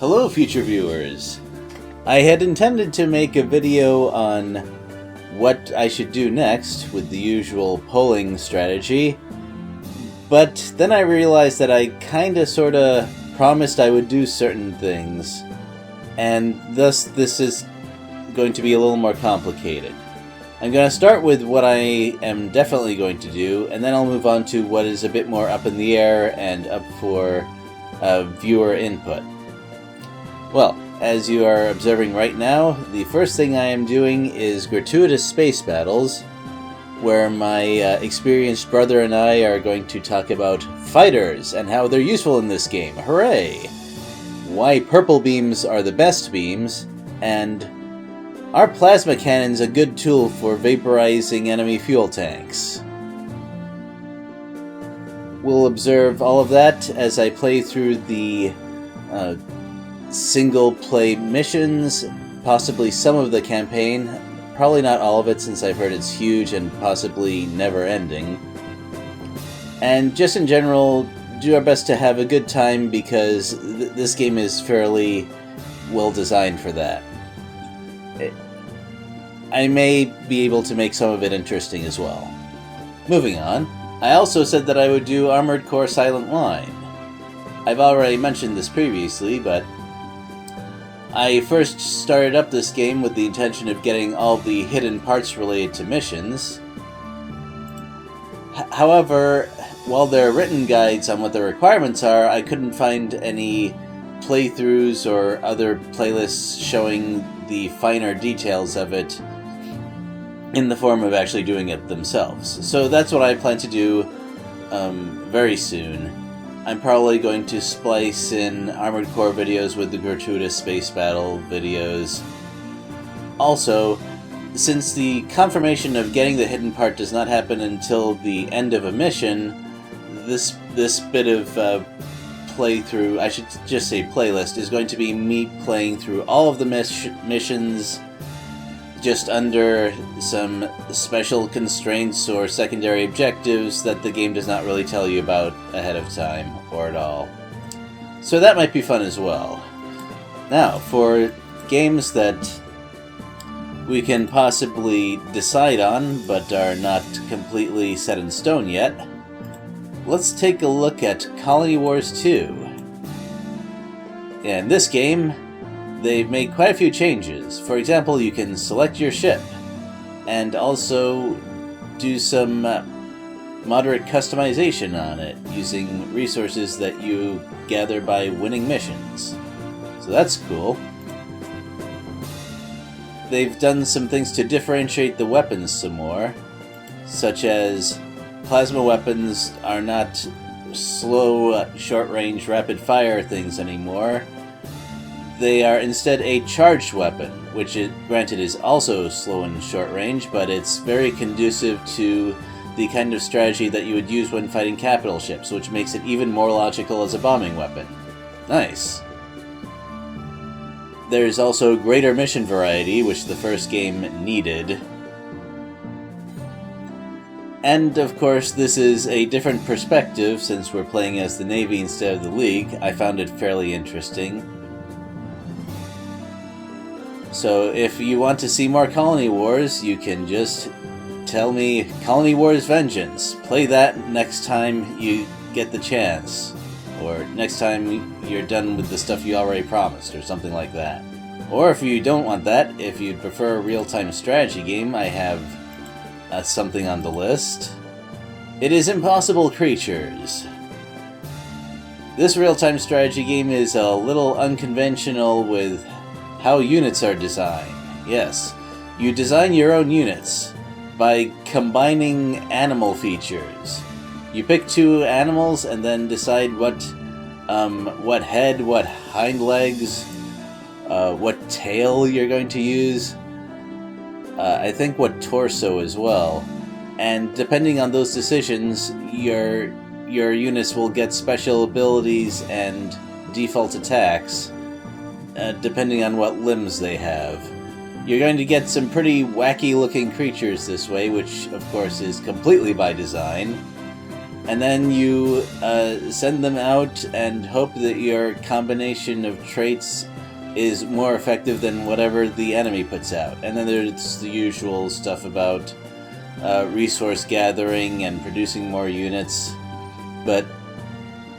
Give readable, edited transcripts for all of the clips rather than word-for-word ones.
Hello, future viewers. I had intended to make a video on what I should do next with the usual polling strategy, but then I realized that I kinda sorta promised I would do certain things, and thus this is going to be a little more complicated. I'm going to start with what I am definitely going to do, and then I'll move on to what is a bit more up in the air and up for viewer input. Well, as you are observing right now, the first thing I am doing is gratuitous space battles, where my experienced brother and I are going to talk about fighters and how they're useful in this game. Hooray! Why purple beams are the best beams, and are plasma cannons a good tool for vaporizing enemy fuel tanks? We'll observe all of that as I play through the single-play missions, possibly some of the campaign, probably not all of it since I've heard it's huge and possibly never-ending. And just in general, do our best to have a good time because this game is fairly well designed for that. I may be able to make some of it interesting as well. Moving on, I also said that I would do Armored Core Silent Line. I've already mentioned this previously, but I first started up this game with the intention of getting all the hidden parts related to missions. However, while there are written guides on what the requirements are, I couldn't find any playthroughs or other playlists showing the finer details of it in the form of actually doing it themselves. So that's what I plan to do very soon. I'm probably going to splice in Armored Core videos with the gratuitous space battle videos. Also, since the confirmation of getting the hidden part does not happen until the end of a mission, this bit of playthrough, I should just say playlist, is going to be me playing through all of the missions just under some special constraints or secondary objectives that the game does not really tell you about ahead of time or at all. So that might be fun as well. Now, for games that we can possibly decide on but are not completely set in stone yet, let's take a look at Colony Wars 2. In this game, they've made quite a few changes. For example, you can select your ship, and also do some moderate customization on it, using resources that you gather by winning missions. So that's cool. They've done some things to differentiate the weapons some more, such as plasma weapons are not slow, short-range, rapid-fire things anymore. They are instead a charged weapon, which granted is also slow and short range, but it's very conducive to the kind of strategy that you would use when fighting capital ships, which makes it even more logical as a bombing weapon. Nice. There's also greater mission variety, which the first game needed. And of course, this is a different perspective since we're playing as the Navy instead of the League. I found it fairly interesting. So if you want to see more Colony Wars, you can just tell me Colony Wars Vengeance. Play that next time you get the chance. Or next time you're done with the stuff you already promised, or something like that. Or if you don't want that, if you'd prefer a real-time strategy game, I have something on the list. It is Impossible Creatures. This real-time strategy game is a little unconventional with how units are designed. Yes, you design your own units by combining animal features. You pick two animals and then decide what head, what hind legs, what tail you're going to use. I think what torso as well. And depending on those decisions, your units will get special abilities and default attacks, depending on what limbs they have. You're going to get some pretty wacky looking creatures this way, which of course is completely by design. and then you send them out and hope that your combination of traits is more effective than whatever the enemy puts out. And then there's the usual stuff about resource gathering and producing more units. But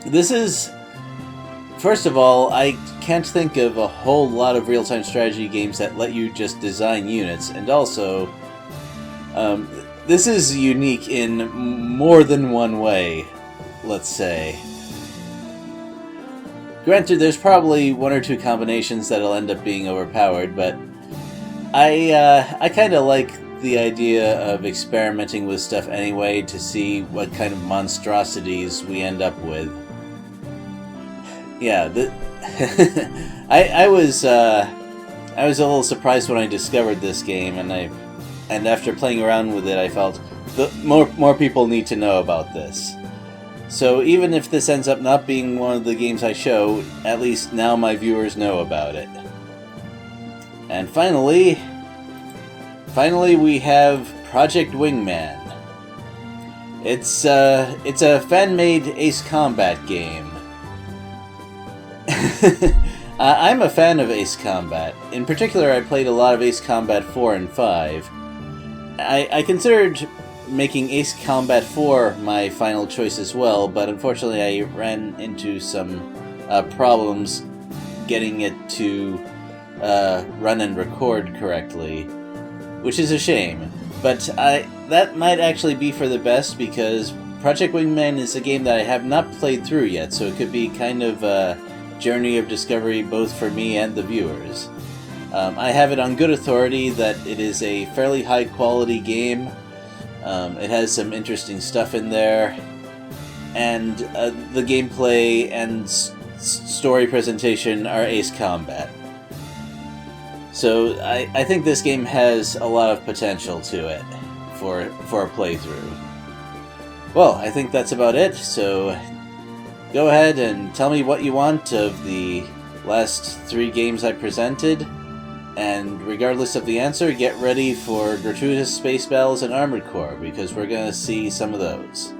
this is... First of all, I can't think of a whole lot of real-time strategy games that let you just design units, and also, this is unique in more than one way, let's say. Granted, there's probably one or two combinations that'll end up being overpowered, but I kind of like the idea of experimenting with stuff anyway to see what kind of monstrosities we end up with. Yeah, I was a little surprised when I discovered this game, and after playing around with it, I felt more people need to know about this. So even if this ends up not being one of the games I show, at least now my viewers know about it. And finally we have Project Wingman. It's a fan-made Ace Combat game. I'm a fan of Ace Combat. In particular, I played a lot of Ace Combat 4 and 5. I considered making Ace Combat 4 my final choice as well, but unfortunately I ran into some problems getting it to run and record correctly, which is a shame. But that might actually be for the best, because Project Wingman is a game that I have not played through yet, so it could be kind of a journey of discovery both for me and the viewers. I have it on good authority that it is a fairly high quality game. It has some interesting stuff in there, and the gameplay and story presentation are Ace Combat. So I think this game has a lot of potential to it for a playthrough. Well, I think that's about it, so go ahead and tell me what you want of the last 3 games I presented, and regardless of the answer, get ready for Gratuitous Space Battles and Armored Core, because we're going to see some of those.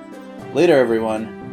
Later, everyone!